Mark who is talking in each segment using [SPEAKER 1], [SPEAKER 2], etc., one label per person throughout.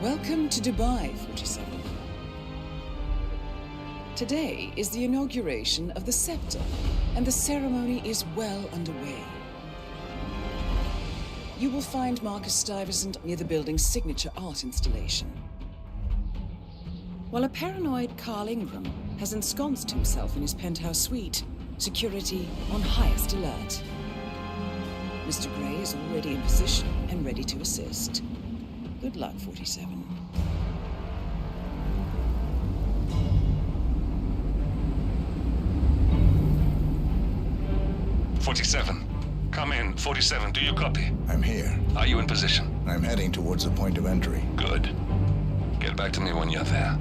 [SPEAKER 1] Welcome to Dubai, 47. Today is the inauguration of the scepter, and the ceremony is well underway. You will find Marcus Stuyvesant near the building's signature art installation. While a paranoid Carl Ingram has ensconced himself in his penthouse suite, security on highest alert. Mr. Gray is already in position and ready to assist. Good luck, 47.
[SPEAKER 2] 47. Come in. 47, do you copy?
[SPEAKER 3] I'm here.
[SPEAKER 2] Are you in position?
[SPEAKER 3] I'm heading towards the point of entry.
[SPEAKER 2] Good. Get back to me when you're there.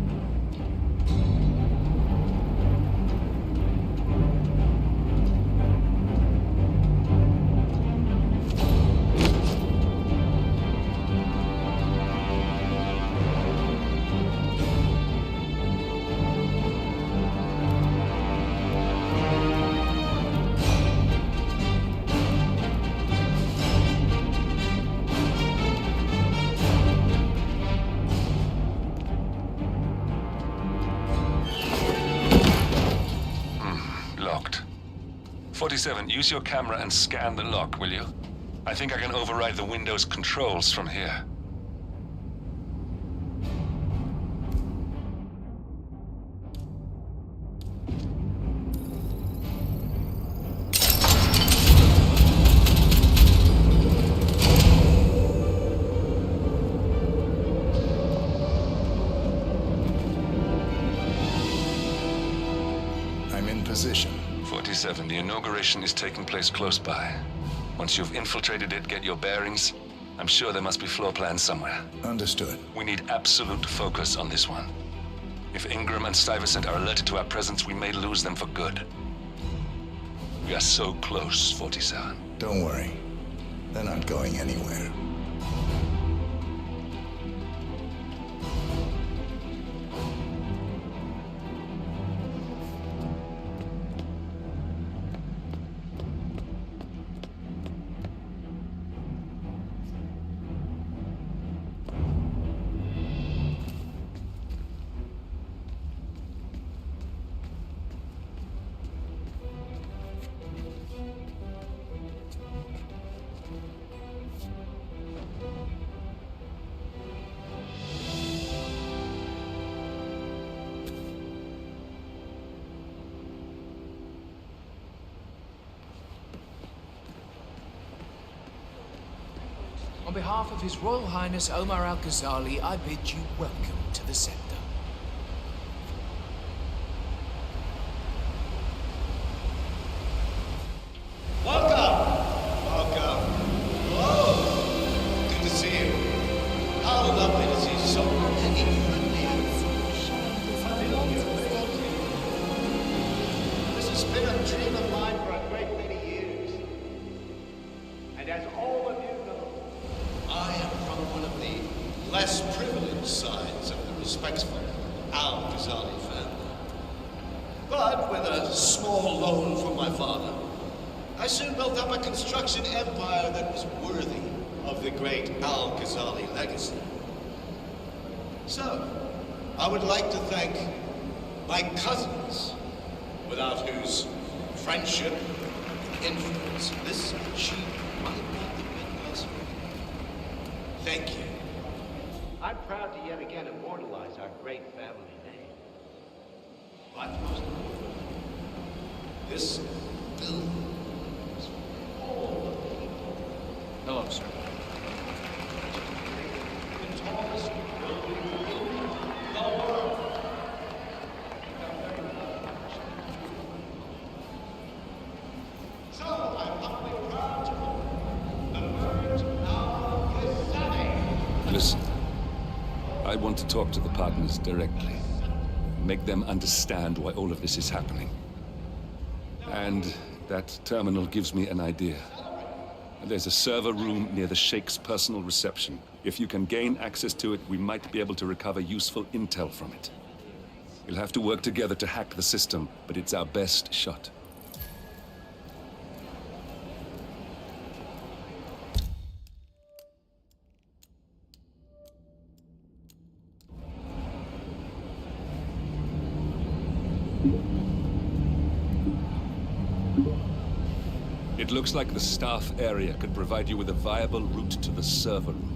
[SPEAKER 2] Locked. 47, use your camera and scan the lock, will you? I think I can override the Windows controls from here.
[SPEAKER 3] I'm in position.
[SPEAKER 2] 47, the inauguration is taking place close by. Once you've infiltrated it, get your bearings. I'm sure there must be floor plans somewhere.
[SPEAKER 3] Understood.
[SPEAKER 2] We need absolute focus on this one. If Ingram and Stuyvesant are alerted to our presence, we may lose them for good. We are so close, 47.
[SPEAKER 3] Don't worry. They're not going anywhere.
[SPEAKER 4] On behalf of His Royal Highness Omar Al-Ghazali, I bid you welcome to the scepter.
[SPEAKER 5] Welcome! Welcome. Hello! Good to see you. How lovely to see so many familiar faces. This has been a dream of mine for a great many years. And as all of you know, I am from one of the less privileged sides of the respectful Al-Ghazali family. But with a small loan from my father, I soon built up a construction empire that was worthy of the great Al-Ghazali legacy. So, I would like to thank my cousins, without whose friendship and influence this achievement might not have been possible. Thank you. I'm proud to yet again immortalize our great family name. But most importantly, this building is for all the people.
[SPEAKER 4] Hello, sir.
[SPEAKER 5] The tallest building in the world. So I'm humbly proud to open the Burj Al Ghazali.
[SPEAKER 2] Listen, I want to talk to the partners directly. Make them understand why all of this is happening. And that terminal gives me an idea. There's a server room near the Sheikh's personal reception. If you can gain access to it, we might be able to recover useful intel from it. We'll have to work together to hack the system, but it's our best shot. looks like the staff area could provide you with a viable route to the server room.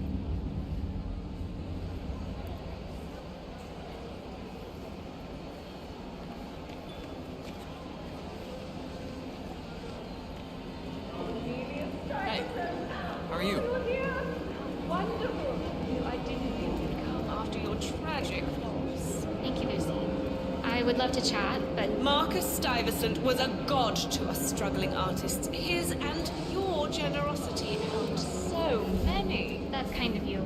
[SPEAKER 4] Hey, how are you?
[SPEAKER 6] Wonderful. I didn't think you'd come after your tragic loss.
[SPEAKER 7] Thank you, Lucy. I would love to chat, but
[SPEAKER 6] Marcus Stuyvesant was a god to us struggling artists. His and your generosity helped so many.
[SPEAKER 7] that's kind of you.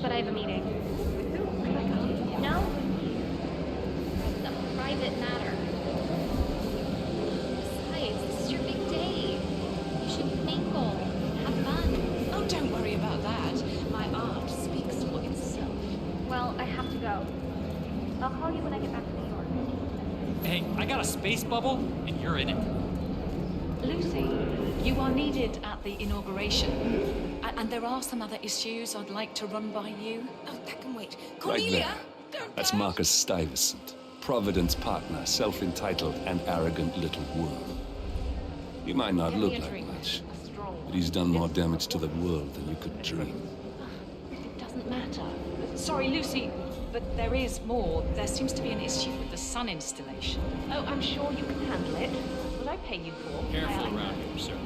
[SPEAKER 7] But I have a meeting.
[SPEAKER 6] Can I come?
[SPEAKER 7] No? It's a private matter. Besides, this is your big day. You should mingle, have fun.
[SPEAKER 6] Oh, don't worry about that. My art speaks for itself.
[SPEAKER 7] Well, I have to go. I'll call you when I get back to New York.
[SPEAKER 8] Hey, I got a space bubble, and you're in it.
[SPEAKER 9] Lucy, you are needed at the inauguration. And there are some other issues I'd like to run by you.
[SPEAKER 6] Oh, that can wait.
[SPEAKER 2] Right
[SPEAKER 6] Cornelia!
[SPEAKER 2] there.
[SPEAKER 6] Don't
[SPEAKER 2] That's
[SPEAKER 6] dash.
[SPEAKER 2] Marcus Stuyvesant, Providence partner, self-entitled and arrogant little worm. He might not
[SPEAKER 7] Give me
[SPEAKER 2] look
[SPEAKER 7] a
[SPEAKER 2] like
[SPEAKER 7] drink.
[SPEAKER 2] much, but he's done more damage to the world than you could dream.
[SPEAKER 9] It doesn't matter. Sorry, Lucy, but there is more. There seems to be an issue with the sun installation. Oh, I'm sure you can handle it. What I pay you for?
[SPEAKER 8] Careful around here, sir.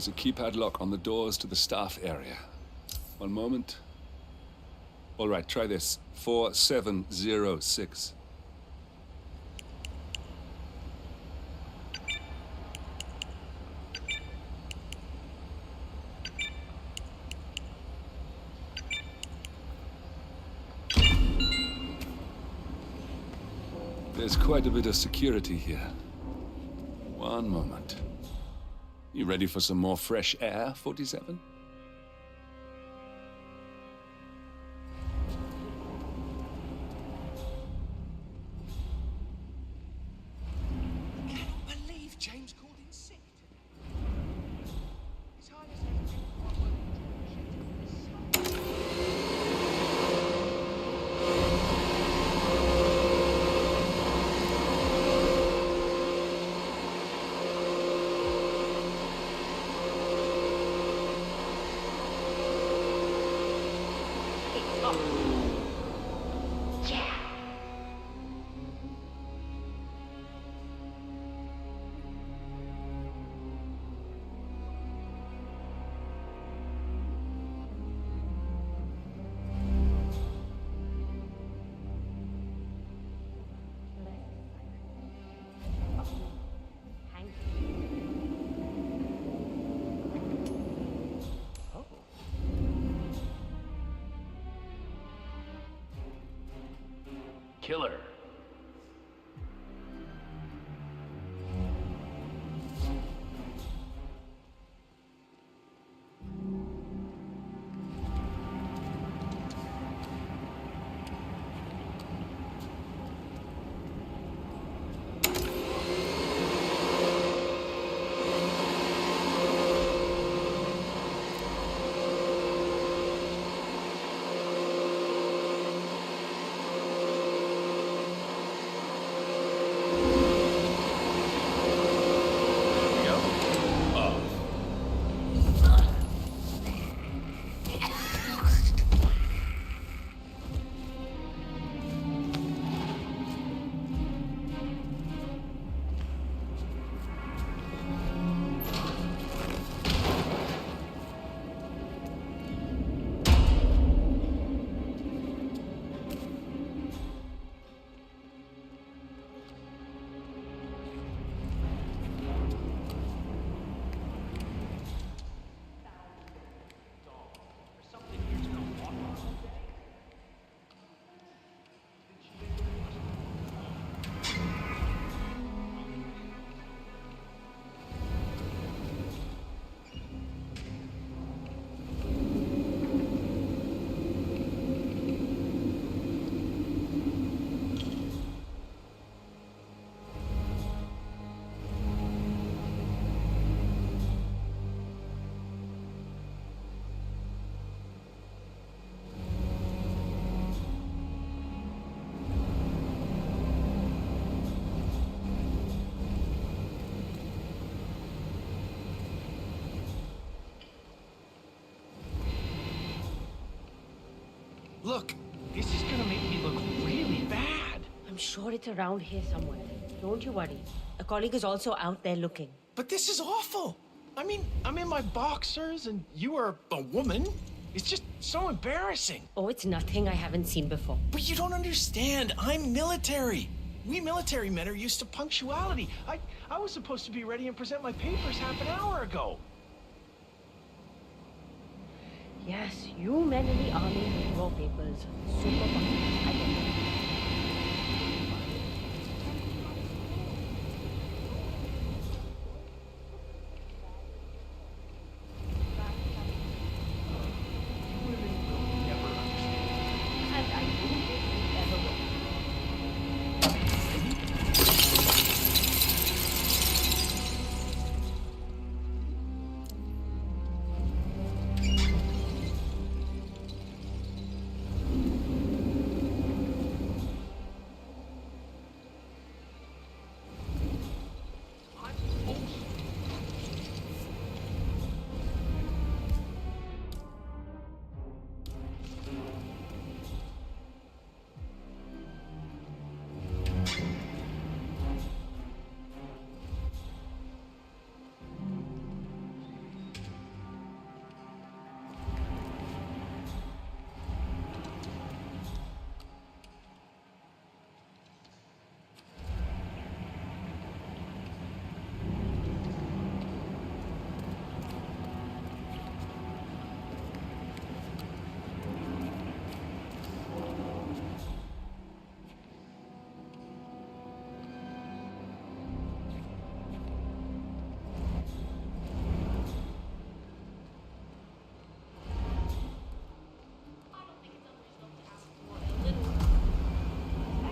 [SPEAKER 2] There's a keypad lock on the doors to the staff area. One moment. All right, try this. 4706. There's quite a bit of security here. One moment. You ready for some more fresh air, 47?
[SPEAKER 4] I cannot believe James called in sick. His Highness has
[SPEAKER 8] Killer.
[SPEAKER 4] Look, this is gonna make me look really bad.
[SPEAKER 10] I'm sure it's around here somewhere. Don't you worry. A colleague is also out there looking.
[SPEAKER 4] But this is awful. I mean, I'm in my boxers and you are a woman. It's just so embarrassing.
[SPEAKER 10] Oh, it's nothing I haven't seen before.
[SPEAKER 4] But you don't understand. I'm military. We military men are used to punctuality. I was supposed to be ready and present my papers half an hour ago.
[SPEAKER 10] Yes, you men in the army with your papers. Super fun. I get it. And I don't think you ever will.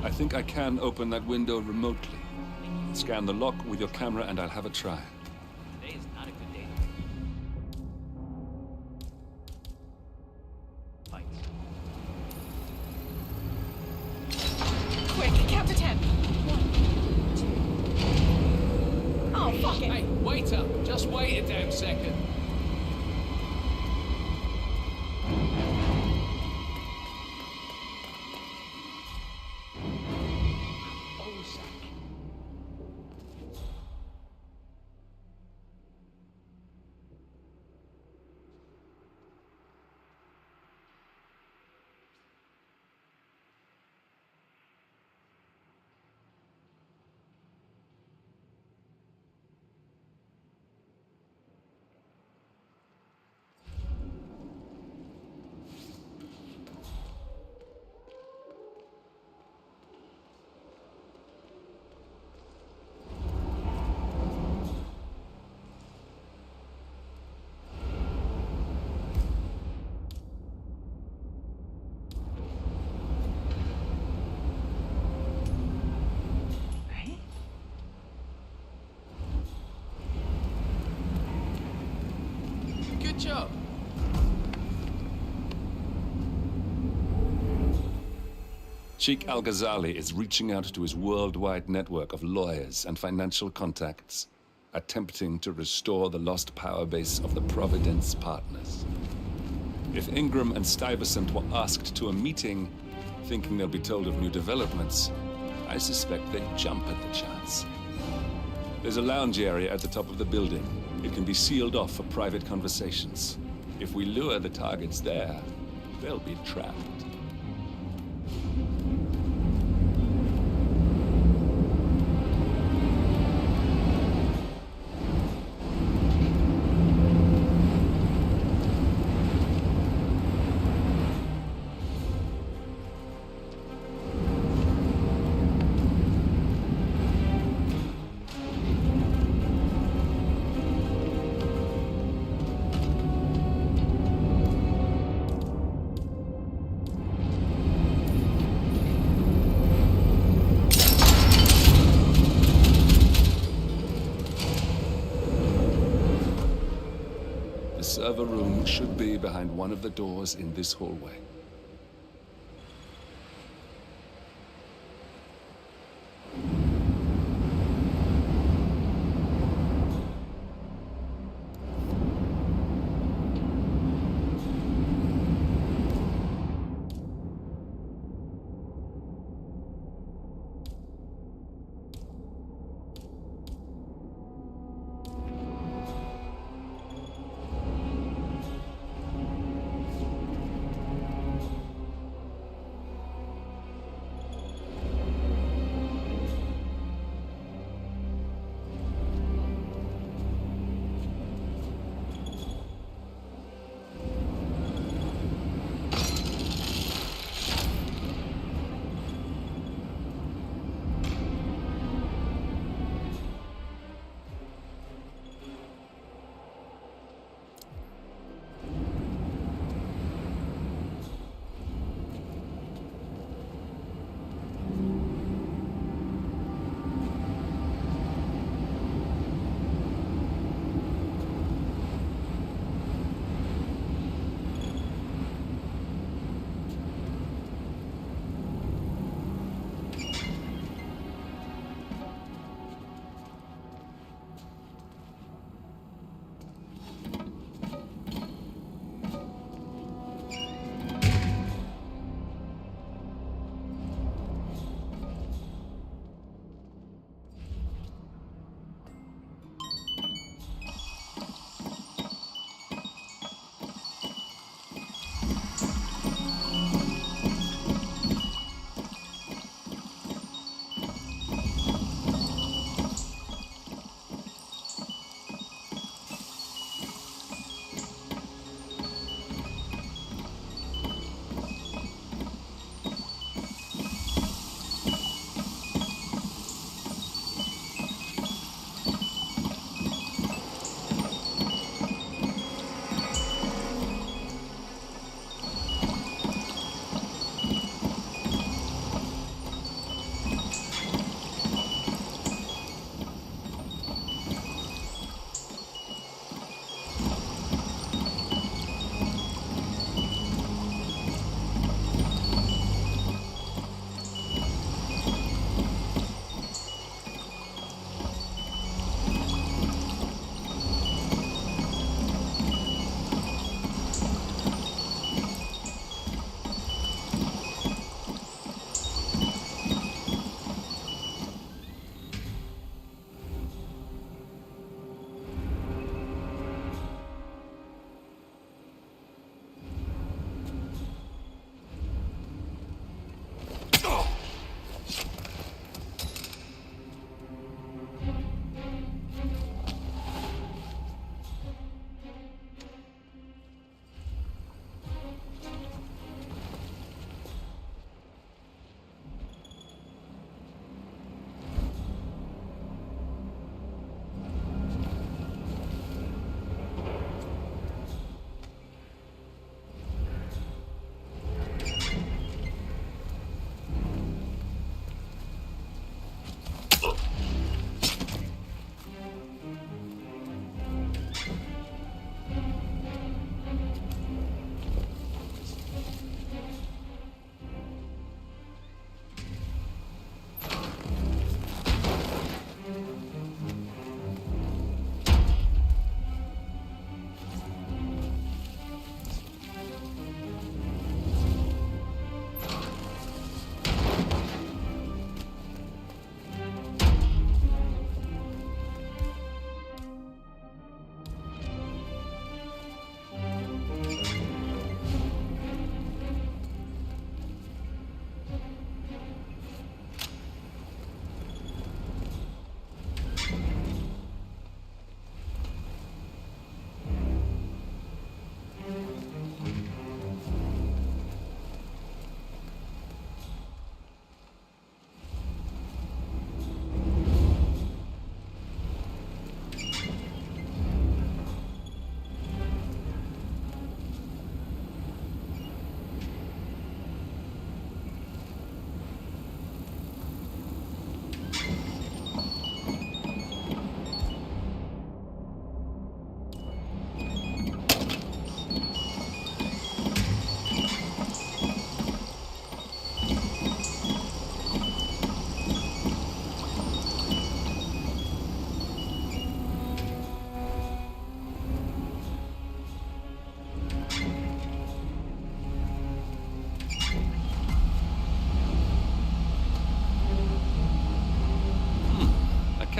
[SPEAKER 2] I think I can open that window remotely. Scan the lock with your camera and I'll have a try.
[SPEAKER 8] Today is not a good day. Fight.
[SPEAKER 6] Quick, count to 10. 1, 2. Oh, fuck it.
[SPEAKER 8] Hey, wait up. Just wait a damn second.
[SPEAKER 4] Good job.
[SPEAKER 2] Sheikh Al-Ghazali is reaching out to his worldwide network of lawyers and financial contacts, attempting to restore the lost power base of the Providence partners. If Ingram and Stuyvesant were asked to a meeting, thinking they'll be told of new developments, I suspect they'd jump at the chance. There's a lounge area at the top of the building. It can be sealed off for private conversations. If we lure the targets there, they'll be trapped. The server room should be behind one of the doors in this hallway.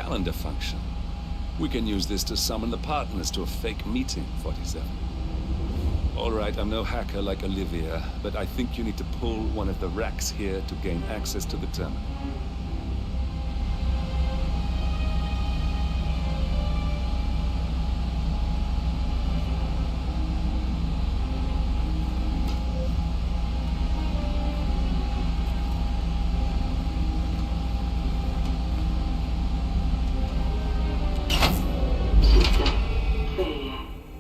[SPEAKER 2] calendar function. We can use this to summon the partners to a fake meeting, 47. All right, I'm no hacker like Olivia, but I think you need to pull one of the racks here to gain access to the terminal.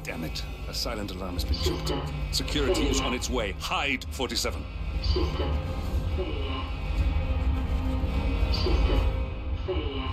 [SPEAKER 2] Damn it. A silent alarm has been tripped. Security is on its way. Hide, 47.
[SPEAKER 11] System failure. System failure.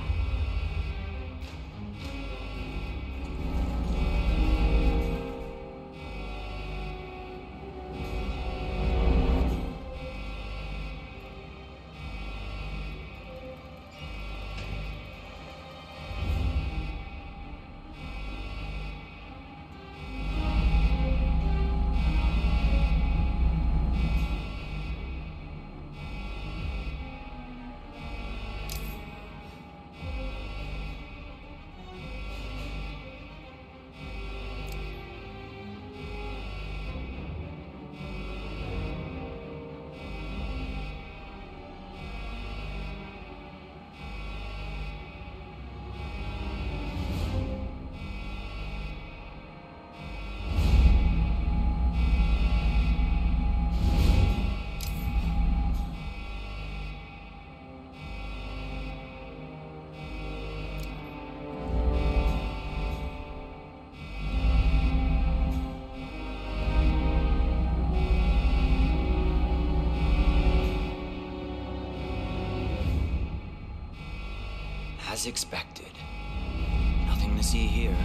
[SPEAKER 4] As expected. Nothing to see here.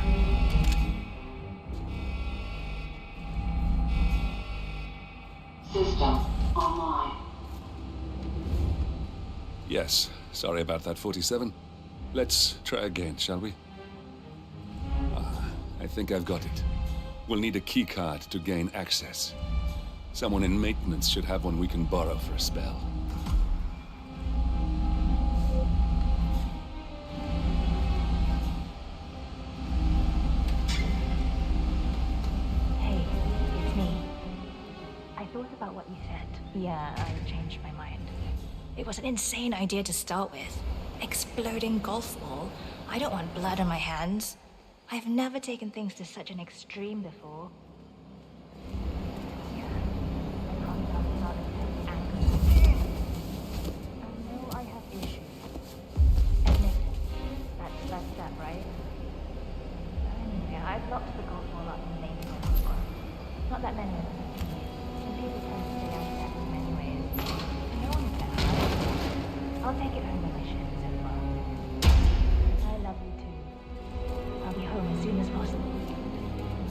[SPEAKER 11] System online.
[SPEAKER 2] Yes, sorry about that, 47. Let's try again, shall we? I think I've got it. We'll need a keycard to gain access. Someone in maintenance should have one we can borrow for a spell.
[SPEAKER 7] Hey, it's me. I thought about what you said. Yeah, I changed my mind.
[SPEAKER 9] It was an insane idea to start with. Exploding golf ball. I don't want blood on my hands.
[SPEAKER 7] I've never taken things to such an extreme before. Yeah, I promise I'm not as angry. I know I have issues. Admit it. That's first step, right? Anyway, I've locked the golf ball up in main room. Not that many of them. And people tend to stay unsettled anyways. No one's gonna hurt. I'll take it home when my shift is over. I love you too. I'll be home as soon as possible.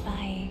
[SPEAKER 9] Bye.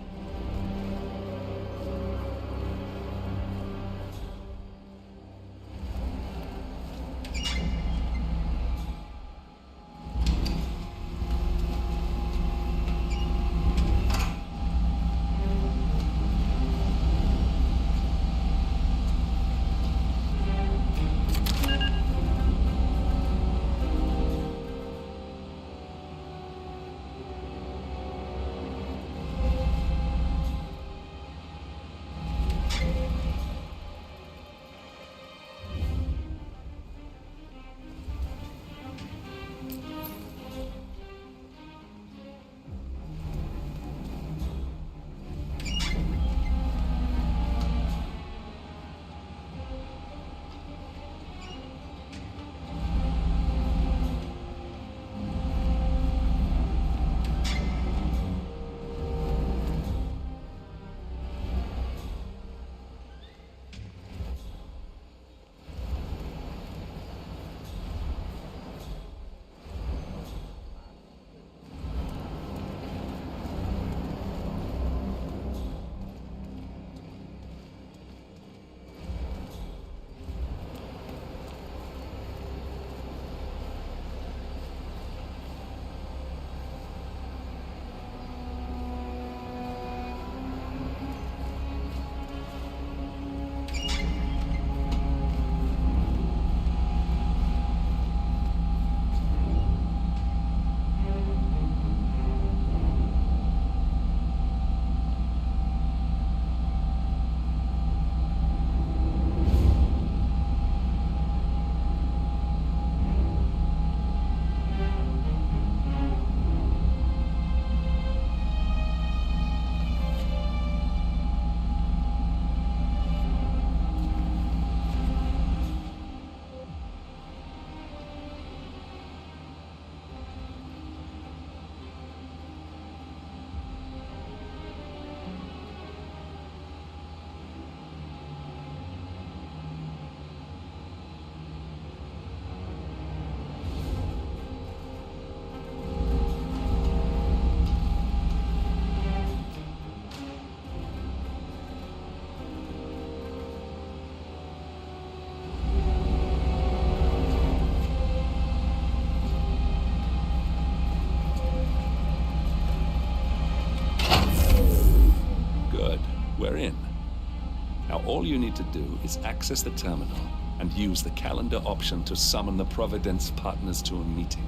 [SPEAKER 2] you need to do is access the terminal and use the calendar option to summon the Providence partners to a meeting.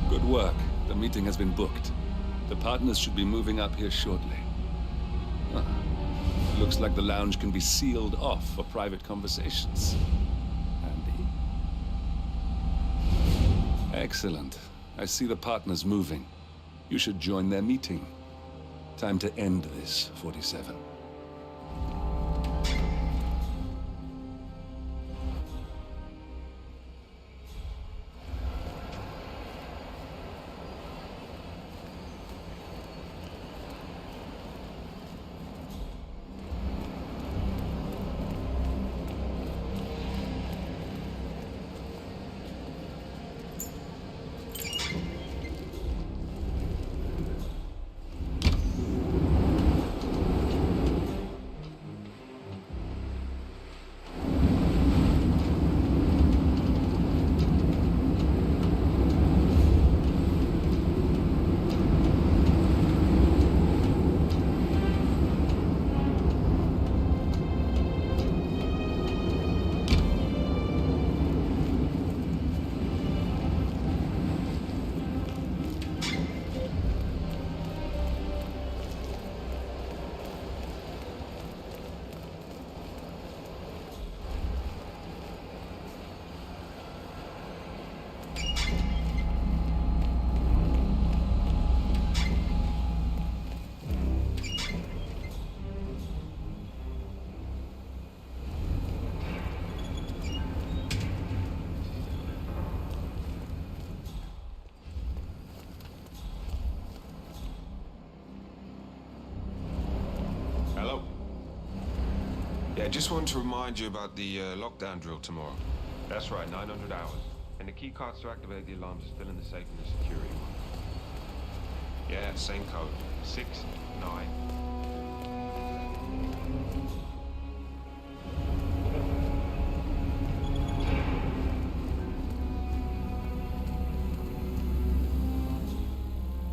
[SPEAKER 2] Good work. The meeting has been booked. The partners should be moving up here shortly. Huh. Looks like the lounge can be sealed off for private conversations. Handy. Excellent. I see the partners moving. You should join their meeting. Time to end this, 47.
[SPEAKER 12] Hello. Yeah, just wanted to remind you about the lockdown drill tomorrow. That's right, 900 hours. And the key cards to activate the alarms are still in the safe in the security one. Yeah, same code. 6-9.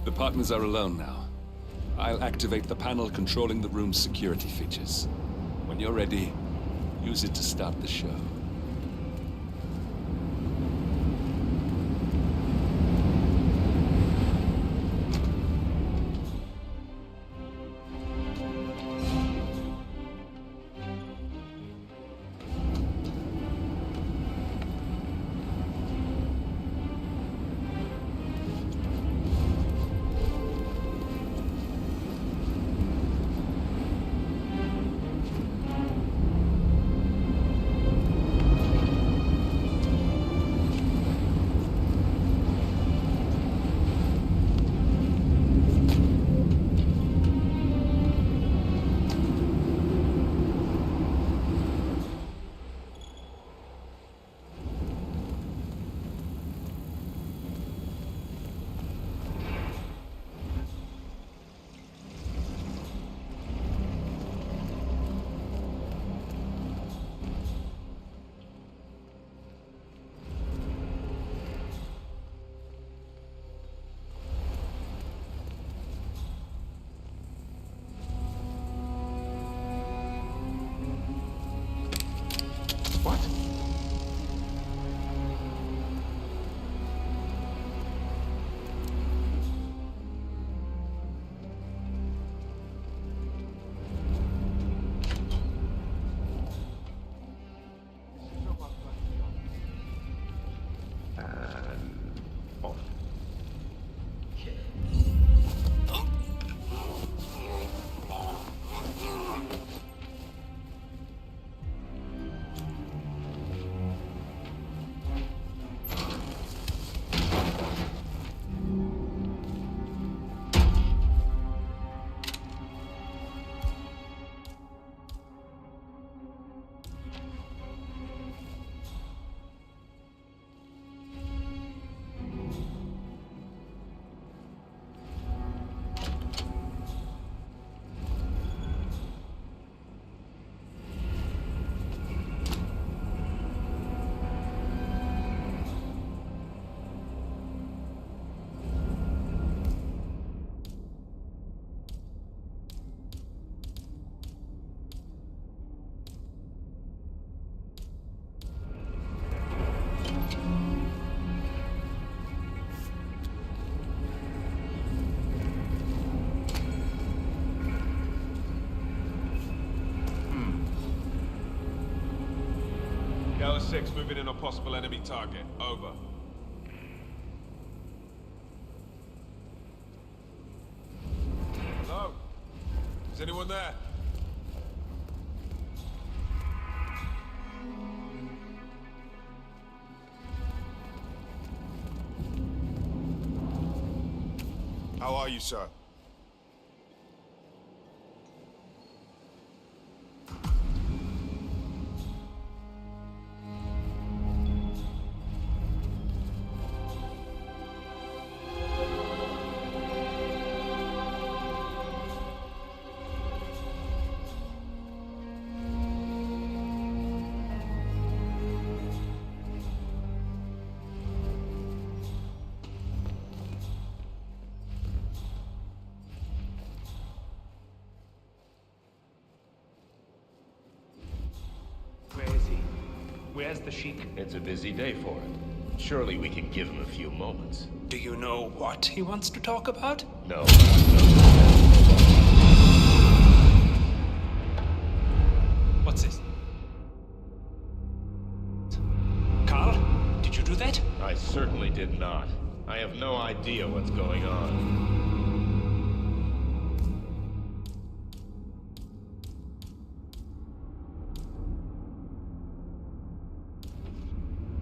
[SPEAKER 2] The partners are alone now. I'll activate the panel controlling the room's security features. When you're ready, use it to start the show.
[SPEAKER 12] Tower 6 moving in on possible enemy target. Over. Hello? Is anyone there?
[SPEAKER 13] How are you, sir?
[SPEAKER 14] Where is he? Where's the Sheik?
[SPEAKER 15] It's a busy day for him. Surely we can give him a few moments.
[SPEAKER 14] Do you know what he wants to talk about?
[SPEAKER 15] No.
[SPEAKER 14] What's this? Carl, did you do that?
[SPEAKER 15] I certainly did not. I have no idea what's going on.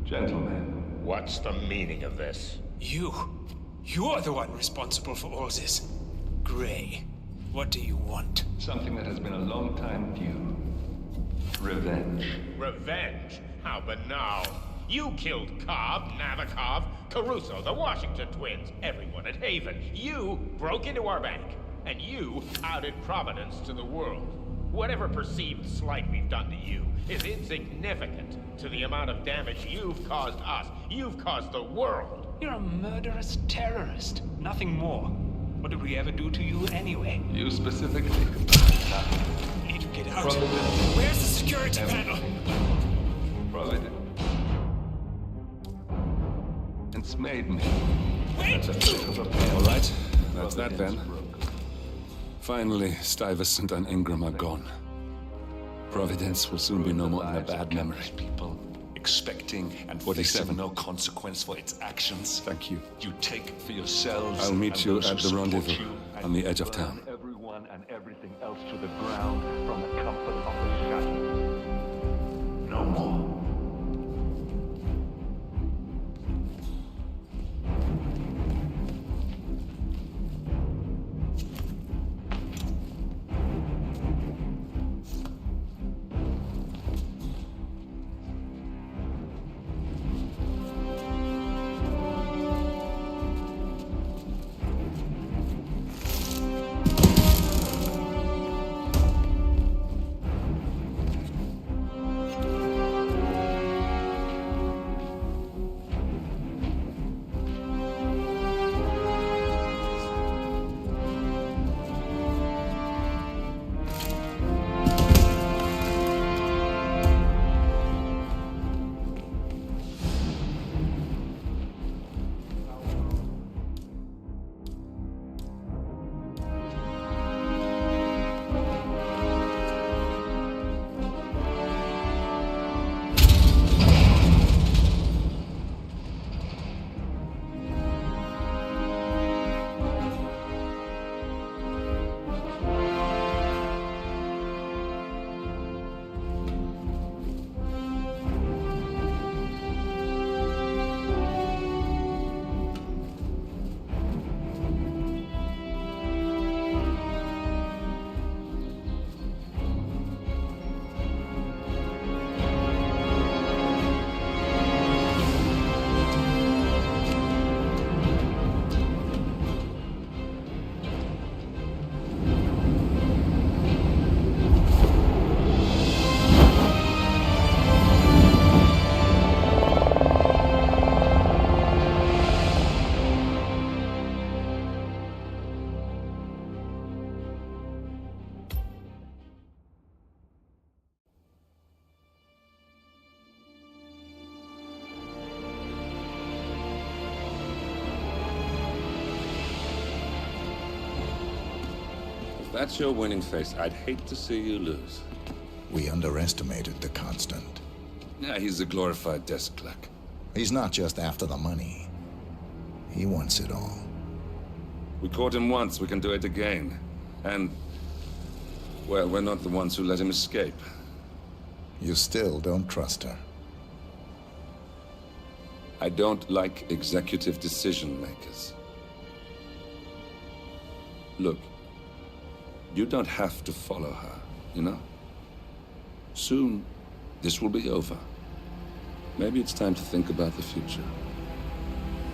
[SPEAKER 2] Gentlemen.
[SPEAKER 15] What's the meaning of this?
[SPEAKER 14] You're the one responsible for all this. Gray, what do you want?
[SPEAKER 2] Something that has been a long time due. Revenge.
[SPEAKER 15] Revenge? How banal. You killed Cobb, Navikov, Caruso, the Washington twins, everyone at Haven. You broke into our bank, and you outed Providence to the world. Whatever perceived slight we've done to you is insignificant to the amount of damage you've caused us. You've caused the world.
[SPEAKER 14] You're a murderous terrorist. Nothing more. What did we ever do to you anyway?
[SPEAKER 2] You specifically? Nothing.
[SPEAKER 14] Need to get out.
[SPEAKER 2] Providence.
[SPEAKER 14] Where's the security panel?
[SPEAKER 2] Providence. It's made me.
[SPEAKER 14] Wait!
[SPEAKER 2] All right, that's that then. Finally, Stuyvesant and Ingram are gone. Providence will soon be no more than a bad memory.
[SPEAKER 16] People expecting and
[SPEAKER 2] 47.
[SPEAKER 16] facing no consequence for its actions.
[SPEAKER 2] Thank you.
[SPEAKER 16] You take for yourselves.
[SPEAKER 2] I'll meet
[SPEAKER 16] and
[SPEAKER 2] you
[SPEAKER 16] those
[SPEAKER 2] at
[SPEAKER 16] who
[SPEAKER 2] the
[SPEAKER 16] support
[SPEAKER 2] rendezvous
[SPEAKER 16] you,
[SPEAKER 2] on the edge of town.
[SPEAKER 16] Everyone and everything else to the ground from the comfort of the shadows. No more.
[SPEAKER 2] If that's your winning face, I'd hate to see you lose.
[SPEAKER 3] We underestimated the Constant.
[SPEAKER 2] Yeah, he's a glorified desk clerk.
[SPEAKER 3] He's not just after the money. He wants it all.
[SPEAKER 2] We caught him once, we can do it again. And, well, we're not the ones who let him escape.
[SPEAKER 3] You still don't trust her.
[SPEAKER 2] I don't like executive decision makers. Look, you don't have to follow her, you know? Soon, this will be over. Maybe it's time to think about the future.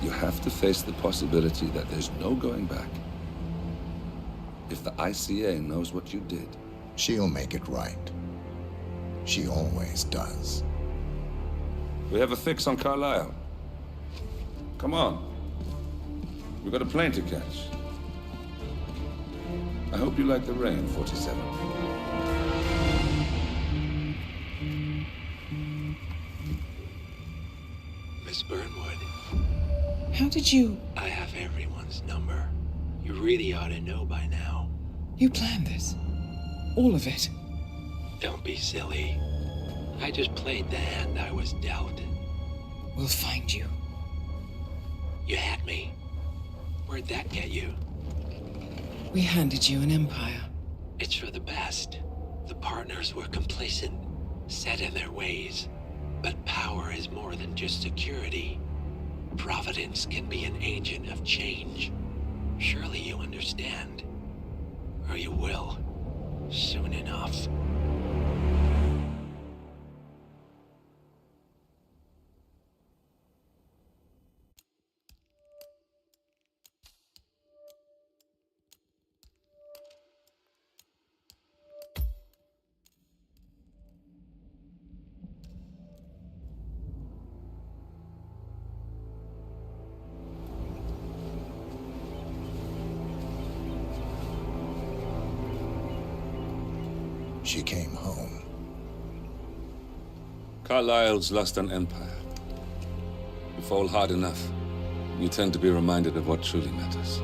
[SPEAKER 2] You have to face the possibility that there's no going back. If the ICA knows what you did,
[SPEAKER 3] she'll make it right. She always does.
[SPEAKER 2] We have a fix on Carlisle. Come on. We've got a plane to catch. I hope you like the rain, 47.
[SPEAKER 17] Miss Burnwood.
[SPEAKER 1] How did you...
[SPEAKER 17] I have everyone's number. You really ought to know by now.
[SPEAKER 1] You planned this? All of it?
[SPEAKER 17] Don't be silly. I just played the hand I was dealt.
[SPEAKER 1] We'll find you.
[SPEAKER 17] You had me. Where'd that get you?
[SPEAKER 1] We handed you an empire.
[SPEAKER 17] It's for the best. The partners were complacent, set in their ways. But power is more than just security. Providence can be an agent of change. Surely you understand. Or you will. Soon enough.
[SPEAKER 3] She came home.
[SPEAKER 2] Carlisle's lost an empire. You fall hard enough, you tend to be reminded of what truly matters.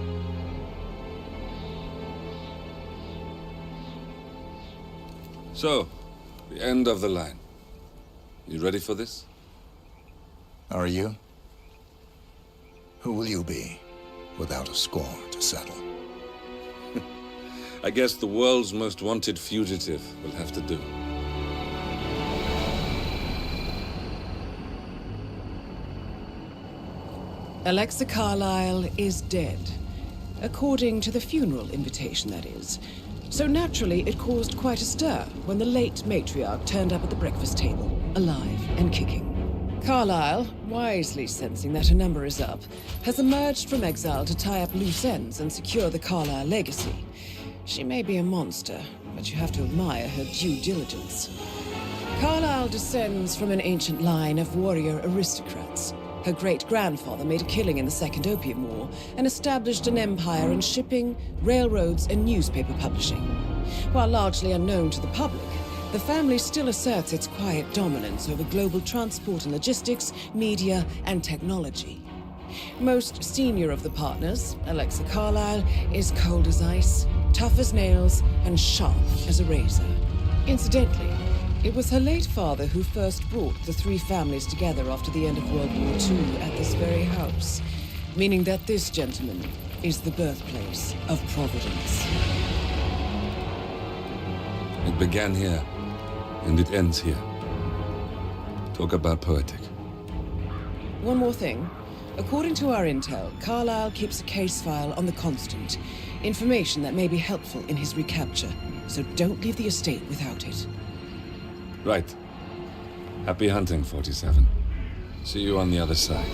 [SPEAKER 2] So, the end of the line. You ready for this?
[SPEAKER 3] Are you? Who will you be, without a score to settle?
[SPEAKER 2] I guess the world's most wanted fugitive will have to do.
[SPEAKER 1] Alexa Carlisle is dead. According to the funeral invitation, that is. So naturally, it caused quite a stir when the late matriarch turned up at the breakfast table, alive and kicking. Carlisle, wisely sensing that her number is up, has emerged from exile to tie up loose ends and secure the Carlisle legacy. She may be a monster, but you have to admire her due diligence. Carlisle descends from an ancient line of warrior aristocrats. Her great-grandfather made a killing in the Second Opium War and established an empire in shipping, railroads, and newspaper publishing. While largely unknown to the public, the family still asserts its quiet dominance over global transport and logistics, media, and technology. Most senior of the partners, Alexa Carlisle, is cold as ice, tough as nails, and sharp as a razor. Incidentally, it was her late father who first brought the three families together after the end of World War II at this very house, meaning that this gentleman is the birthplace of Providence.
[SPEAKER 2] It began here, and it ends here. Talk about poetic.
[SPEAKER 1] One more thing. According to our intel, Carlisle keeps a case file on the Constant. Information that may be helpful in his recapture, so don't leave the estate without it.
[SPEAKER 2] Right. Happy hunting, 47. See you on the other side.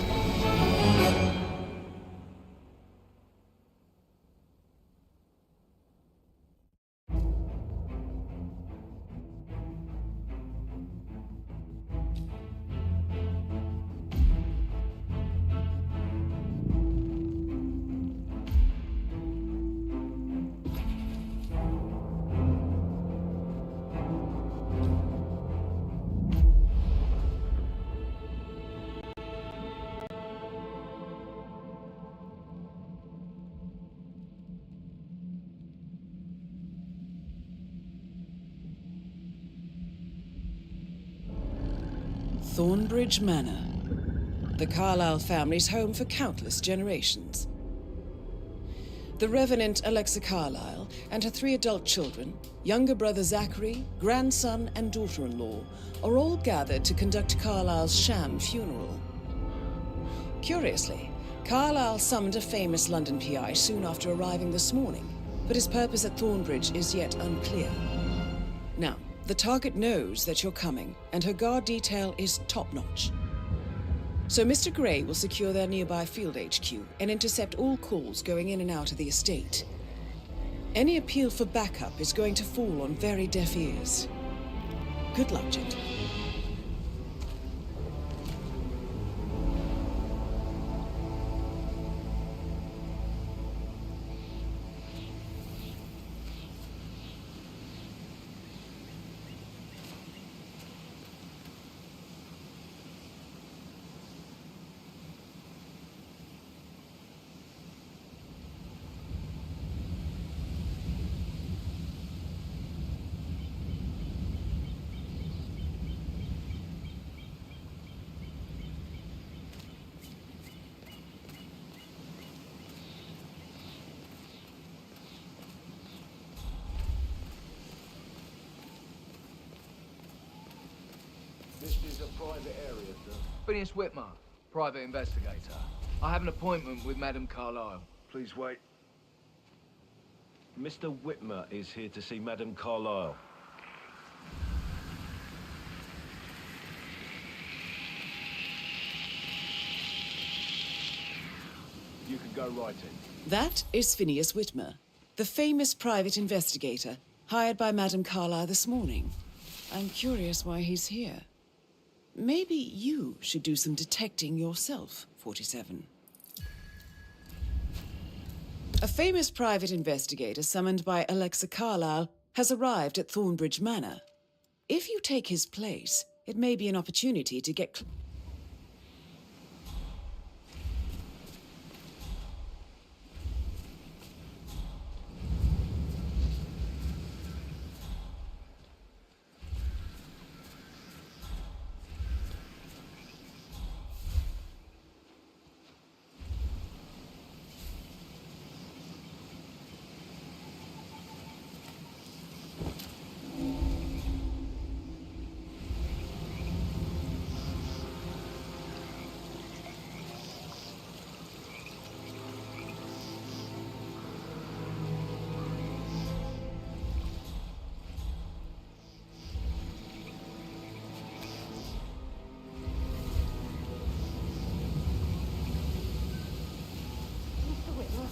[SPEAKER 1] Thornbridge Manor, the Carlyle family's home for countless generations. The Revenant Alexa Carlyle and her 3 adult children, younger brother Zachary, grandson, and daughter-in-law, are all gathered to conduct Carlyle's sham funeral. Curiously, Carlyle summoned a famous London PI soon after arriving this morning, but his purpose at Thornbridge is yet unclear. Now, the target knows that you're coming, and her guard detail is top-notch. So Mr. Gray will secure their nearby field HQ and intercept all calls going in and out of the estate. Any appeal for backup is going to fall on very deaf ears. Good luck, gentlemen.
[SPEAKER 18] This is a private area, sir. Phineas Whitmer, private investigator. I have an appointment with Madame Carlyle.
[SPEAKER 16] Please wait. Mr. Whitmer is here to see Madame Carlyle. You can go right in.
[SPEAKER 1] That is Phineas Whitmer, the famous private investigator hired by Madame Carlyle this morning. I'm curious why he's here. Maybe you should do some detecting yourself, 47. A famous private investigator summoned by Alexa Carlyle has arrived at Thornbridge Manor. If you take his place, it may be an opportunity to get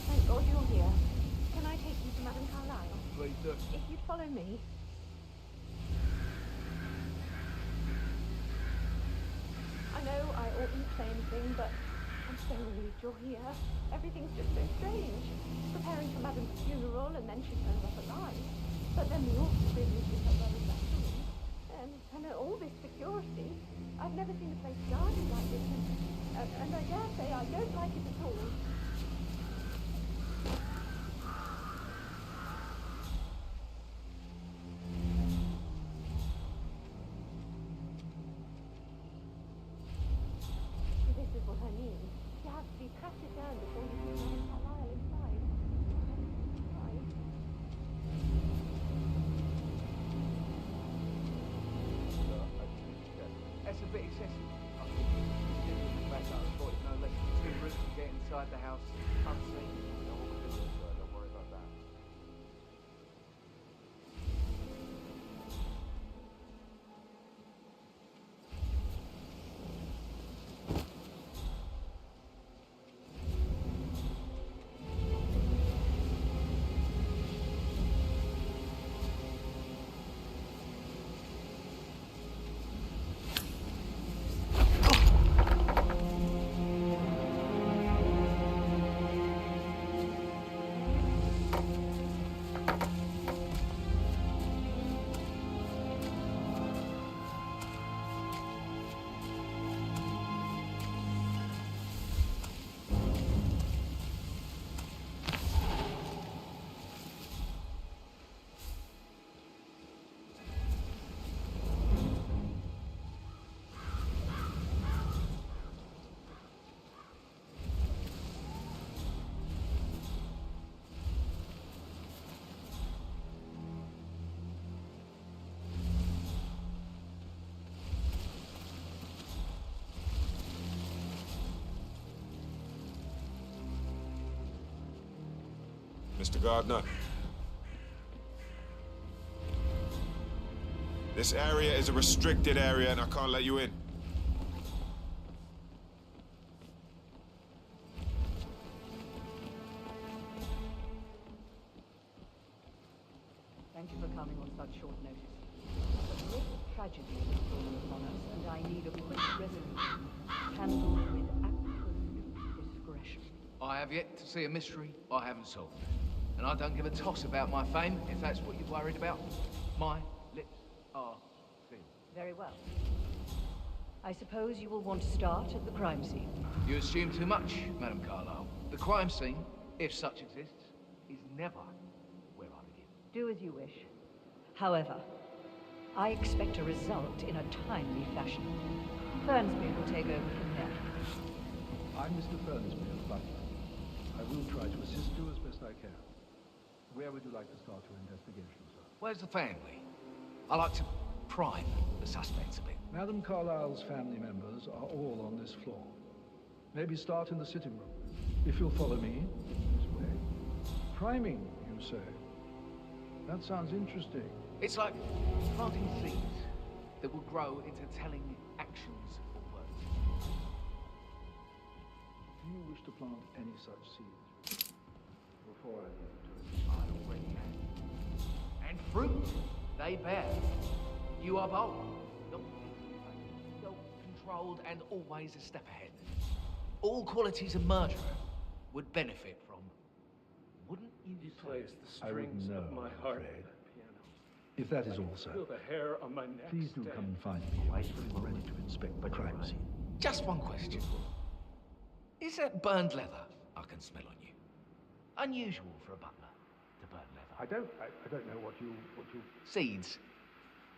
[SPEAKER 7] Thank God you're here. Can I take you to Madame Carlyle?
[SPEAKER 18] Please do.
[SPEAKER 7] If you'd follow me. I know I oughtn't say anything, but I'm so relieved you're here. Everything's just so strange. Preparing for Madame's funeral, and then she turns up alive. But then the awful business with her brother's accident. And all this security. I've never seen a place guarded like this. And I dare say I don't like it at all. This is what I mean. You have to be patted down before you can find Carlyle inside. Right.
[SPEAKER 18] That's a bit excessive. I think the fact that I thought, less than 2 routes to get inside the house unseen. Don't worry about that.
[SPEAKER 13] Mr. Gardner. This area is a restricted area and I can't let you in.
[SPEAKER 19] Thank you for coming on such short notice. A great tragedy has fallen upon us, and I need a quick resolution, handled with absolute discretion.
[SPEAKER 18] I have yet to see a mystery I haven't solved. And I don't give a toss about my fame, if that's what you're worried about. My lips are sealed.
[SPEAKER 19] Very well. I suppose you will want to start at the crime scene.
[SPEAKER 18] You assume too much, Madam Carlyle. The crime scene, if such exists, is never where I begin.
[SPEAKER 19] Do as you wish. However, I expect a result in a timely fashion. Fernsby will take over from there.
[SPEAKER 20] I'm Mr. Fernsby of Butler. I will try to assist you as best I can. Where would you like to start your investigation, sir?
[SPEAKER 18] Where's the family? I like to prime the suspects a bit.
[SPEAKER 20] Madam Carlyle's family members are all on this floor. Maybe start in the sitting room. If you'll follow me, this way. Priming, you say? That sounds interesting.
[SPEAKER 18] It's like planting seeds that will grow into telling actions or words.
[SPEAKER 20] Do you wish to plant any such seeds? Before I leave it to it.
[SPEAKER 18] I already have. And fruit they bear. You are bold, not self-controlled, and always a step ahead. All qualities a murderer would benefit from. Wouldn't you?
[SPEAKER 21] He plays the
[SPEAKER 20] I
[SPEAKER 21] strings
[SPEAKER 20] wouldn't know,
[SPEAKER 21] of my
[SPEAKER 20] I'm
[SPEAKER 21] heart
[SPEAKER 20] afraid.
[SPEAKER 21] on the piano.
[SPEAKER 20] If that is all, sir,
[SPEAKER 21] Feel the hair on my neck.
[SPEAKER 20] please do come and find me when you're ready to inspect the crime scene.
[SPEAKER 18] Just one question. Is that burned leather I can smell on you? Unusual for a butler to burn leather.
[SPEAKER 20] I don't know what you...
[SPEAKER 18] Seeds,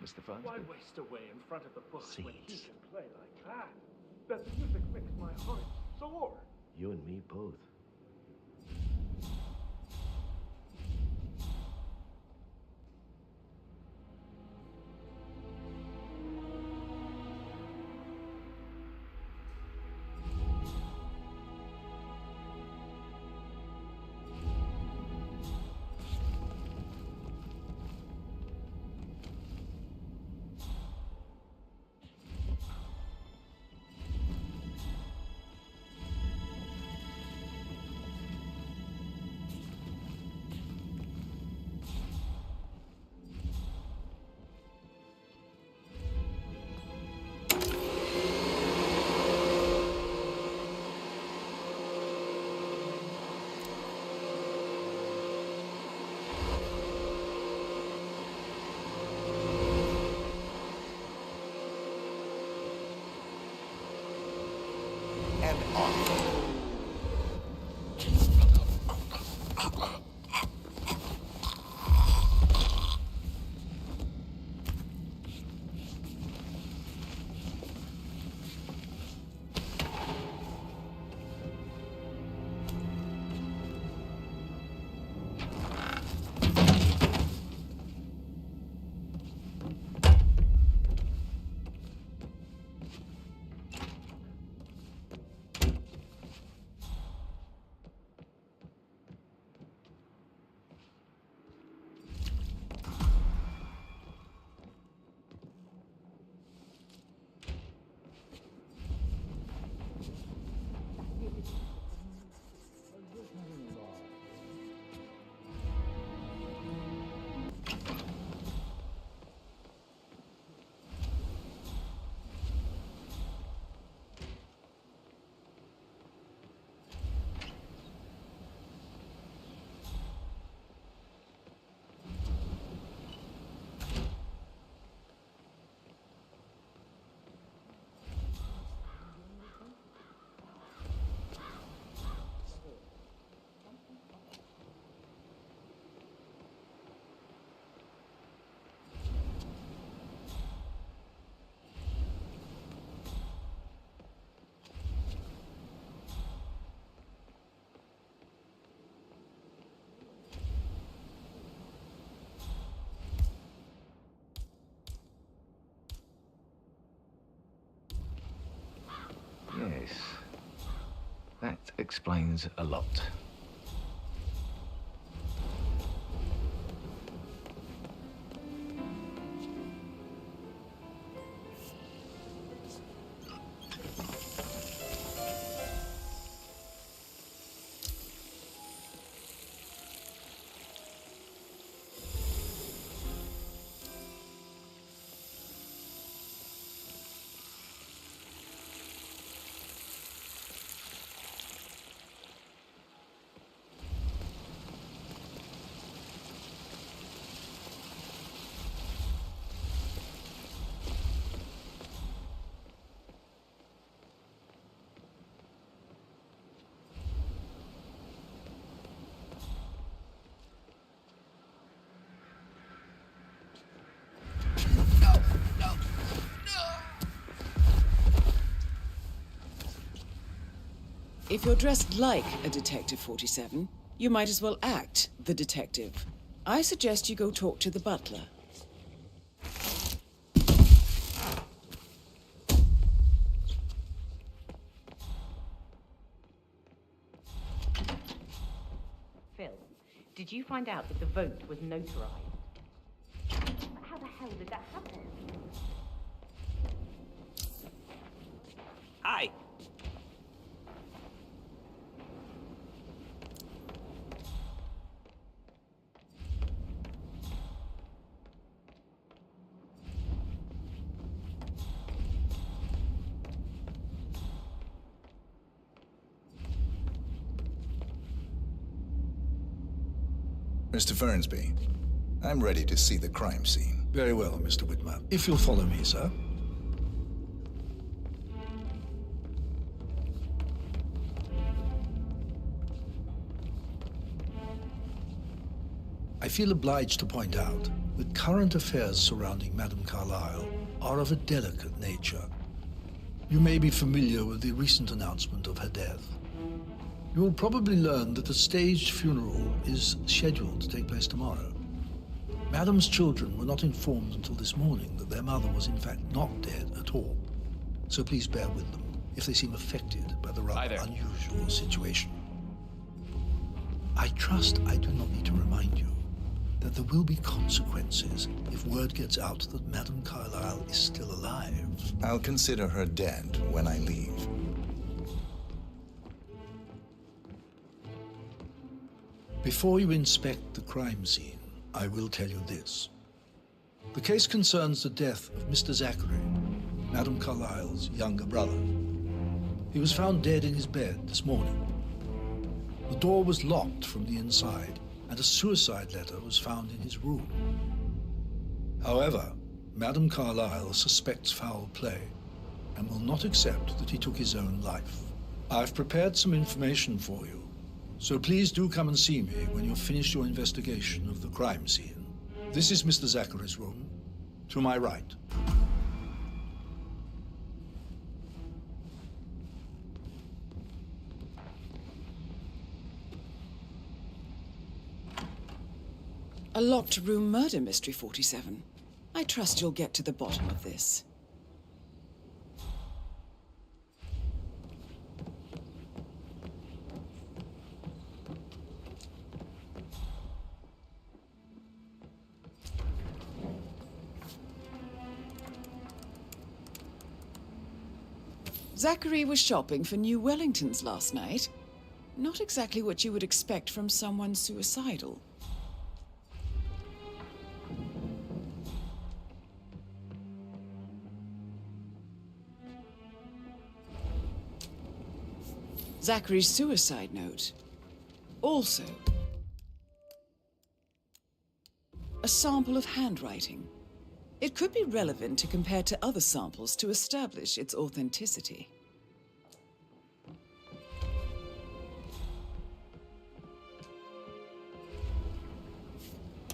[SPEAKER 18] Mr. Fernsby.
[SPEAKER 21] Why waste away in front of the books when he
[SPEAKER 18] Seeds.
[SPEAKER 21] can play like that? That music makes my heart soar.
[SPEAKER 22] You and me both.
[SPEAKER 3] And on.
[SPEAKER 18] Yes. That explains a lot.
[SPEAKER 1] If you're dressed like a Detective 47, you might as well act the detective. I suggest you go talk to the butler.
[SPEAKER 10] Phil, did you find out that the vote was notarized? But how the hell did that happen?
[SPEAKER 8] Hi.
[SPEAKER 3] Mr. Fernsby, I'm ready to see the crime scene.
[SPEAKER 20] Very well, Mr. Whitmer. If you'll follow me, sir. I feel obliged to point out that current affairs surrounding Madame Carlyle are of a delicate nature. You may be familiar with the recent announcement of her death. You will probably learn that the staged funeral is scheduled to take place tomorrow. Madame's children were not informed until this morning that their mother was in fact not dead at all. So please bear with them if they seem affected by the rather unusual situation. I trust I do not need to remind you that there will be consequences if word gets out that Madame Carlyle is still alive.
[SPEAKER 3] I'll consider her dead when I leave.
[SPEAKER 20] Before you inspect the crime scene, I will tell you this. The case concerns the death of Mr. Zachary, Madame Carlyle's younger brother. He was found dead in his bed this morning. The door was locked from the inside, and a suicide letter was found in his room. However, Madame Carlyle suspects foul play and will not accept that he took his own life. I've prepared some information for you, so please do come and see me when you've finished your investigation of the crime scene. This is Mr. Zachary's room, to my right.
[SPEAKER 1] A locked room murder mystery, 47. I trust you'll get to the bottom of this. Zachary was shopping for new Wellingtons last night. Not exactly what you would expect from someone suicidal. Zachary's suicide note. Also, a sample of handwriting. It could be relevant to compare to other samples to establish its authenticity.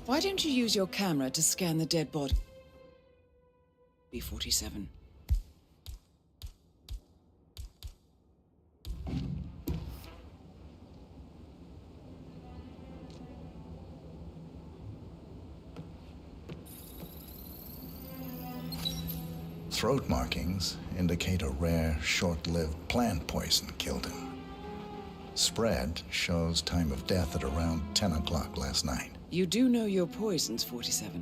[SPEAKER 1] Why don't you use your camera to scan the dead body? B-47.
[SPEAKER 3] Throat markings indicate a rare, short-lived plant poison killed him. Spread shows time of death at around 10 o'clock last night.
[SPEAKER 1] You do know your poisons, 47.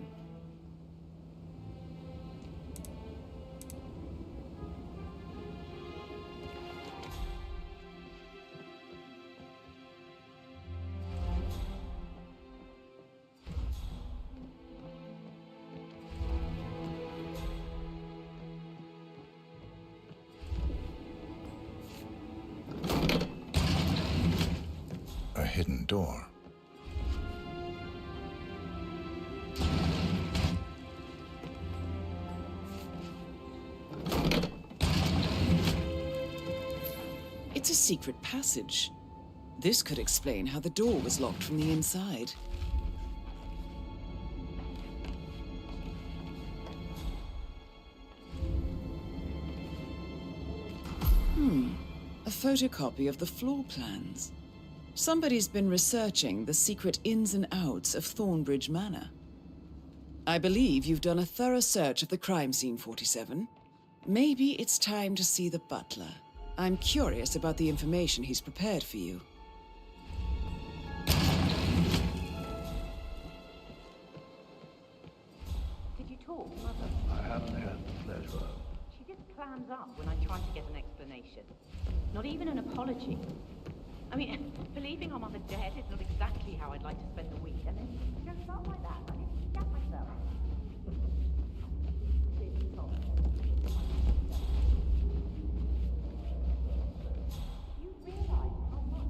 [SPEAKER 3] A hidden door.
[SPEAKER 1] It's a secret passage. This could explain how the door was locked from the inside. A photocopy of the floor plans. Somebody's been researching the secret ins and outs of Thornbridge Manor. I believe you've done a thorough search of the crime scene, 47. Maybe it's time to see the butler. I'm curious about the information he's prepared for you.
[SPEAKER 10] Did you talk, Mother?
[SPEAKER 20] I haven't had the pleasure.
[SPEAKER 10] She did clams up when I tried to get an explanation. Not even an apology. I mean, believing our mother dead is not exactly how I'd like to spend the week, and then she goes out like that. I need to get myself. You realize how much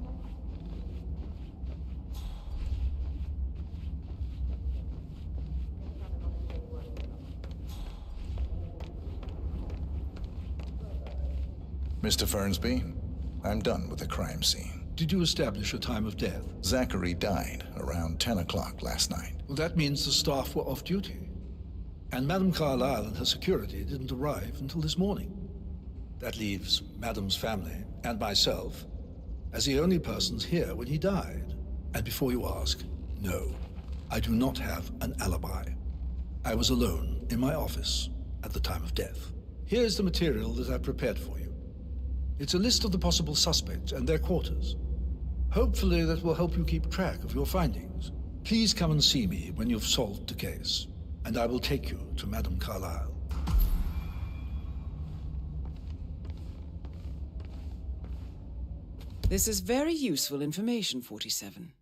[SPEAKER 3] Mr. Fernsby, I'm done with the crime scene.
[SPEAKER 20] Did you establish a time of death?
[SPEAKER 3] Zachary died around 10 o'clock last night.
[SPEAKER 20] Well, that means the staff were off duty. And Madame Carlyle and her security didn't arrive until this morning. That leaves Madame's family and myself as the only persons here when he died. And before you ask, no, I do not have an alibi. I was alone in my office at the time of death. Here's the material that I've prepared for you. It's a list of the possible suspects and their quarters. Hopefully that will help you keep track of your findings. Please come and see me when you've solved the case, and I will take you to Madame Carlyle.
[SPEAKER 1] This is very useful information, 47.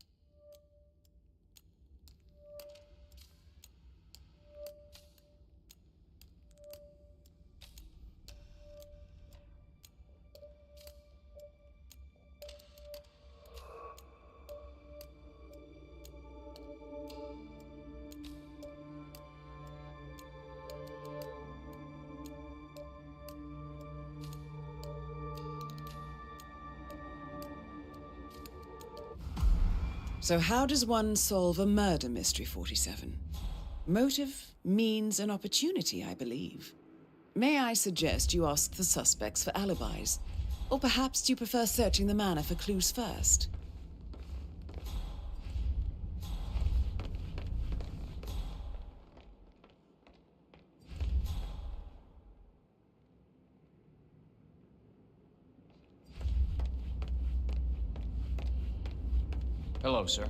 [SPEAKER 1] So how does one solve a murder mystery, 47? Motive, means, and opportunity, I believe. May I suggest you ask the suspects for alibis? Or perhaps do you prefer searching the manor for clues first?
[SPEAKER 8] Hello, sir.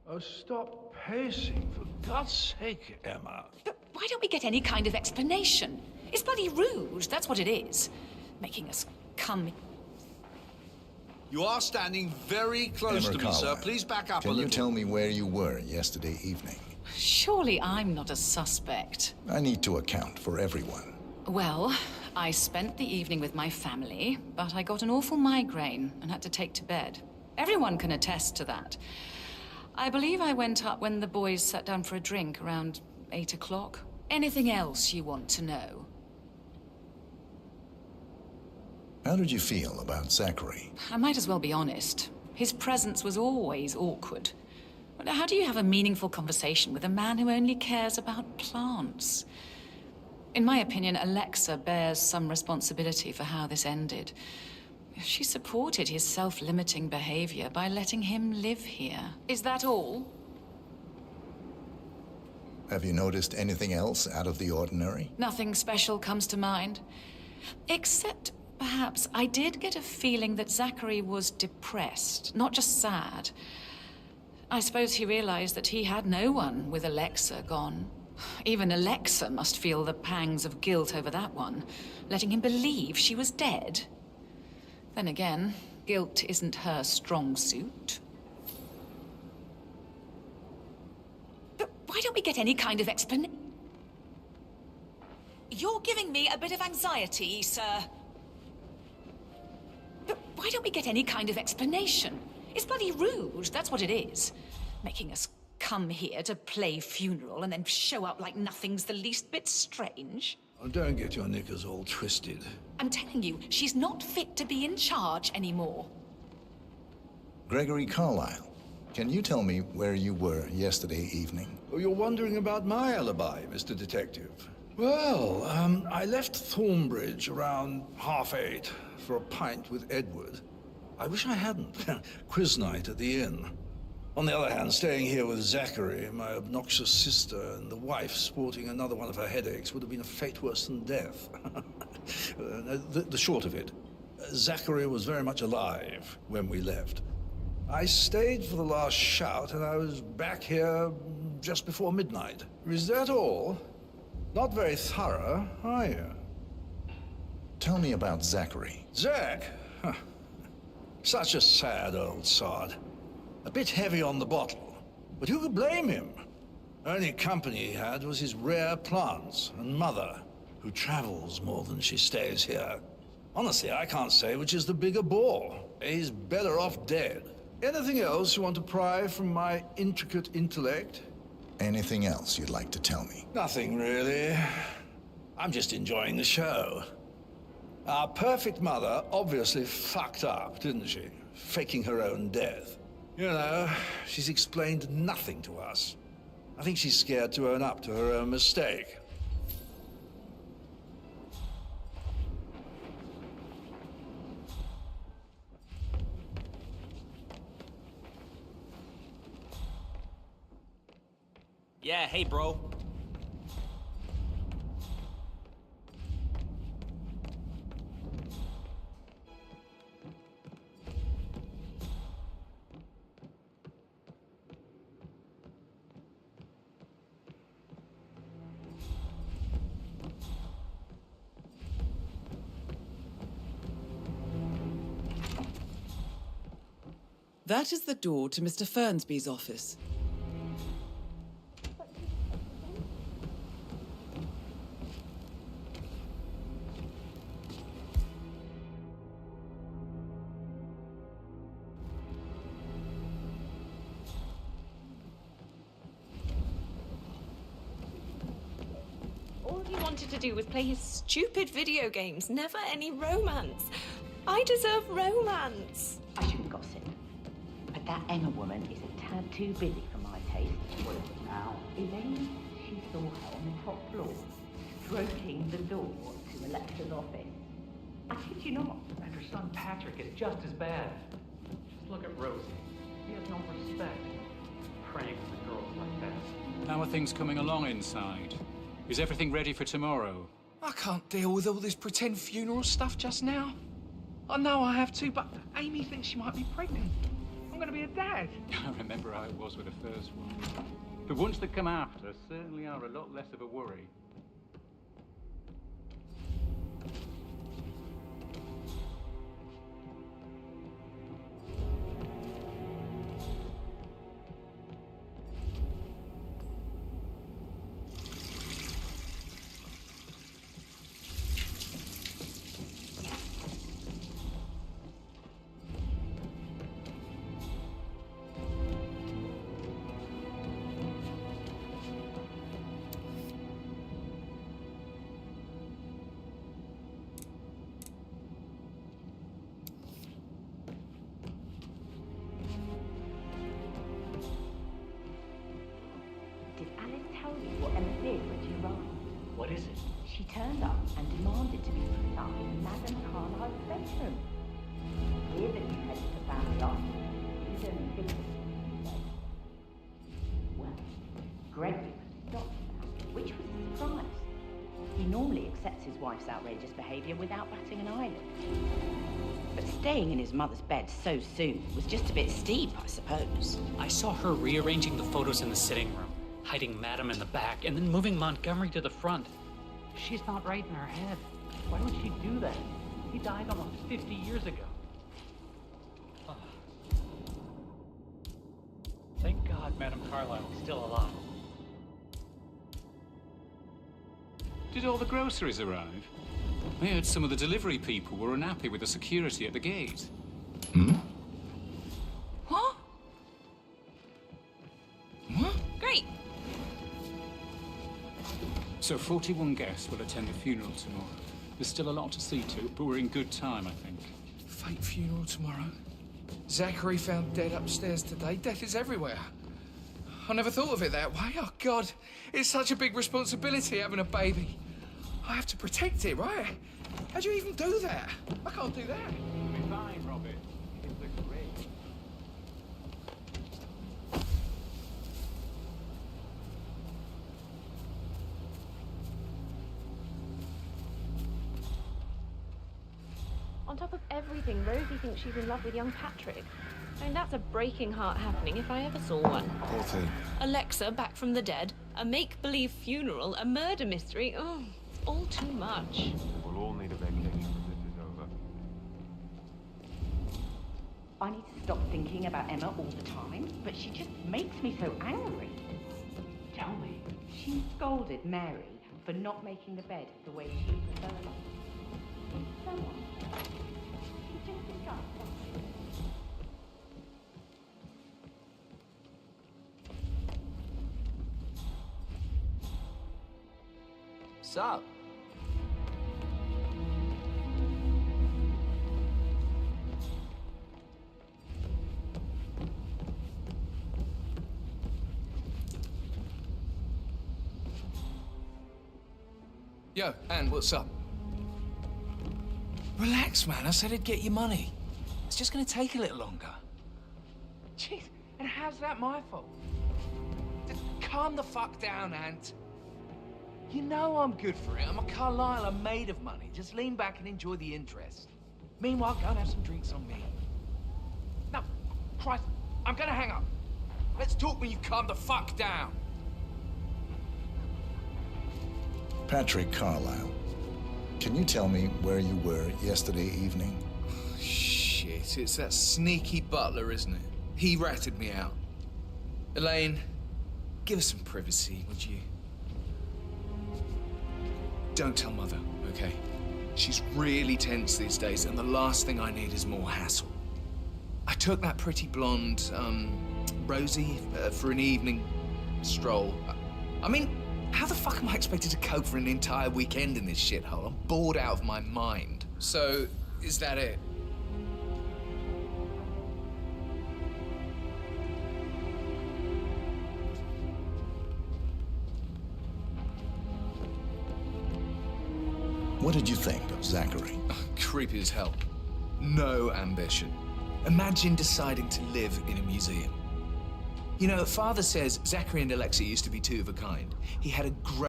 [SPEAKER 20] Oh, stop pacing, for God's sake, Emma.
[SPEAKER 9] But why don't we get any kind of explanation? It's bloody rude, that's what it is. Making us come...
[SPEAKER 20] You are standing very close
[SPEAKER 3] Emma
[SPEAKER 20] to me, sir.
[SPEAKER 3] Carlyle,
[SPEAKER 20] Please back up a
[SPEAKER 3] Can
[SPEAKER 20] little.
[SPEAKER 3] you tell me where you were yesterday evening?
[SPEAKER 9] Surely I'm not a suspect.
[SPEAKER 3] I need to account for everyone.
[SPEAKER 9] Well, I spent the evening with my family, but I got an awful migraine and had to take to bed. Everyone can attest to that. I believe I went up when the boys sat down for a drink around 8 o'clock. Anything else you want to know?
[SPEAKER 3] How did you feel about Zachary?
[SPEAKER 9] I might as well be honest. His presence was always awkward. But how do you have a meaningful conversation with a man who only cares about plants? In my opinion, Alexa bears some responsibility for how this ended. She supported his self-limiting behavior by letting him live here. Is that all?
[SPEAKER 3] Have you noticed anything else out of the ordinary?
[SPEAKER 9] Nothing special comes to mind. Except, perhaps, I did get a feeling that Zachary was depressed, not just sad. I suppose he realized that he had no one with Alexa gone. Even Alexa must feel the pangs of guilt over that one, letting him believe she was dead. Then again, guilt isn't her strong suit. But why don't we get any kind of explanation? You're giving me a bit of anxiety, sir. But why don't we get any kind of explanation? It's bloody rude, that's what it is. Making us come here to play funeral and then show up like nothing's the least bit strange.
[SPEAKER 20] Oh, don't get your knickers all twisted.
[SPEAKER 9] I'm telling you, she's not fit to be in charge anymore.
[SPEAKER 3] Gregory Carlyle, Can you tell me where you were yesterday evening?
[SPEAKER 20] Oh, you're wondering about my alibi, Mr. Detective. Well, I left Thornbridge around 8:30 for a pint with Edward. I wish I hadn't. Quiz night at the inn. On the other hand, staying here with Zachary, my obnoxious sister, and the wife sporting another one of her headaches would have been a fate worse than death. The short of it, Zachary was very much alive when we left. I stayed for the last shout, and I was back here just before midnight. Is that all? Not very thorough, are you?
[SPEAKER 3] Tell me about Zachary.
[SPEAKER 20] Zach? Huh. Such a sad old sod. A bit heavy on the bottle. But who could blame him? Only company he had was his rare plants and mother, who travels more than she stays here. Honestly, I can't say which is the bigger bore. He's better off dead. Anything else you want to pry from my intricate intellect?
[SPEAKER 3] Anything else you'd like to tell me?
[SPEAKER 20] Nothing, really. I'm just enjoying the show. Our perfect mother obviously fucked up, didn't she? Faking her own death. You know, she's explained nothing to us. I think she's scared to own up to her own mistake.
[SPEAKER 8] Yeah, hey, bro.
[SPEAKER 1] That is the door to Mr. Fernsby's office.
[SPEAKER 6] All he wanted to do was play his stupid video games, never any romance. I deserve romance.
[SPEAKER 10] I shouldn't gossip, but that Emma woman is a tad too busy for my taste. What is it now? Elaine, she saw her on the top floor, stroking the door to Alexa's office. I kid you not.
[SPEAKER 18] And her son Patrick is just as bad. Just look at Rosie. He has no respect. Praying for girls like that.
[SPEAKER 5] How are things coming along inside? Is everything ready for tomorrow?
[SPEAKER 4] I can't deal with all this pretend funeral stuff just now. I know I have to, but Amy thinks she might be pregnant. I'm gonna be a dad.
[SPEAKER 5] I remember how it was with the first one. The ones that come after certainly are a lot less of a worry.
[SPEAKER 10] What is it? She turned up and demanded to be put up in Madame Carlyle's bedroom. Here that you headed to family office. He's only 50, he said. Well, Gregory put a stop to that, which was a surprise. He normally accepts his wife's outrageous behavior without batting an eyelid. But staying in his mother's bed so soon was just a bit steep, I suppose.
[SPEAKER 22] I saw her rearranging the photos in the sitting room, hiding Madame in the back, and then moving Montgomery to the front. She's not right in her head.
[SPEAKER 18] Why would she do that? He died almost 50 years ago.
[SPEAKER 22] Thank God Madame Carlyle is still alive.
[SPEAKER 5] Did all the groceries arrive? I heard some of the delivery people were unhappy with the security at the gate.
[SPEAKER 6] What?
[SPEAKER 5] What?
[SPEAKER 6] Great.
[SPEAKER 5] So 41 guests will attend the funeral tomorrow. There's still a lot to see to, but we're in good time, I think.
[SPEAKER 4] Fake funeral tomorrow?
[SPEAKER 11] Zachary found dead upstairs today. Death is everywhere. I never thought of it that way. Oh, God. It's such a big responsibility having a baby. I have to protect it, right? How do you even do that? I can't do that.
[SPEAKER 15] You'll be fine, Robert. It's a great.
[SPEAKER 6] On top of everything, Rosie thinks she's in love with young Patrick. I mean, that's a breaking heart happening if I ever saw one.
[SPEAKER 3] Poor thing.
[SPEAKER 6] Alexa back from the dead, a make-believe funeral, a murder mystery. Oh, it's all too much.
[SPEAKER 16] We'll all need a vacation when this is over.
[SPEAKER 10] I need to stop thinking about Emma all the time, but she just makes me so angry. Tell me. She scolded Mary for not making the bed the way she prefers. Someone. She just discussed something.
[SPEAKER 11] Sup? Yo, Anne, what's up? Relax, man. I said I'd get you money. It's just gonna take a little longer. Jeez, and how's that my fault? Just calm the fuck down, Ant. You know I'm good for it. I'm a Carlisle. I'm made of money. Just lean back and enjoy the interest. Meanwhile, go and have some drinks on me. No, Christ, I'm gonna hang up. Let's talk when you calm the fuck down.
[SPEAKER 3] Patrick Carlisle, can you tell me where you were yesterday evening?
[SPEAKER 11] Shit, it's that sneaky butler, isn't it? He ratted me out. Elaine, give us some privacy, would you? Don't tell Mother, okay? She's really tense these days, and the last thing I need is more hassle. I took that pretty blonde, Rosie, for an evening stroll. I mean, how the fuck am I expected to cope for an entire weekend in this shithole? I'm bored out of my mind. So, is that it?
[SPEAKER 3] What did you think of Zachary?
[SPEAKER 11] Creepy as hell. No ambition. Imagine deciding to live in a museum. You know, Father says Zachary and Alexa used to be two of a kind. He had a great